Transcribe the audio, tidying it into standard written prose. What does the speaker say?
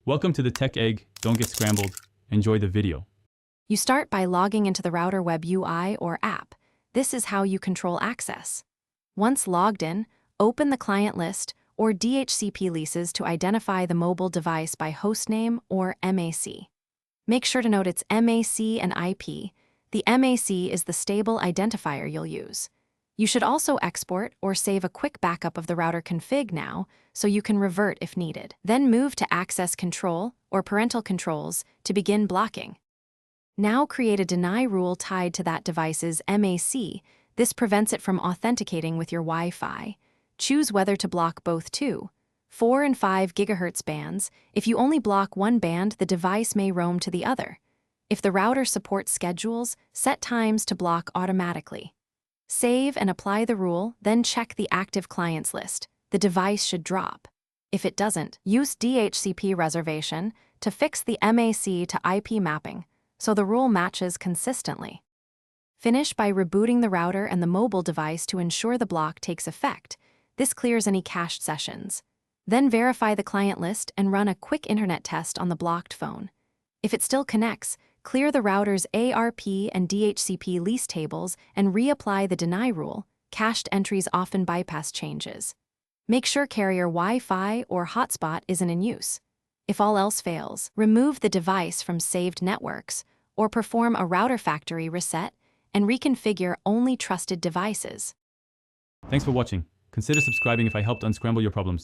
Welcome to the Tech Egg. Don't get scrambled. Enjoy the video. You start by logging into the router web UI or app. This is how you control access. Once logged in, open the client list or DHCP leases to identify the mobile device by hostname or MAC. Make sure to note its MAC and IP. The MAC is the stable identifier you'll use. You should also export or save a quick backup of the router config now so you can revert if needed. Then move to access control or parental controls to begin blocking. Now create a deny rule tied to that device's MAC. This prevents it from authenticating with your Wi-Fi. Choose whether to block both 2, 4 and 5 GHz bands. If you only block one band, the device may roam to the other. If the router supports schedules, set times to block automatically. Save and apply the rule, then check the active clients list. The device should drop. If it doesn't, use DHCP reservation to fix the MAC to IP mapping so the rule matches consistently. Finish by rebooting the router and the mobile device to ensure the block takes effect. This clears any cached sessions. Then verify the client list and run a quick internet test on the blocked phone. If it still connects, clear the router's ARP and DHCP lease tables and reapply the deny rule. Cached entries often bypass changes. Make sure carrier Wi-Fi or hotspot isn't in use. If all else fails, remove the device from saved networks or perform a router factory reset and reconfigure only trusted devices. Thanks for watching. Consider subscribing if I helped unscramble your problems.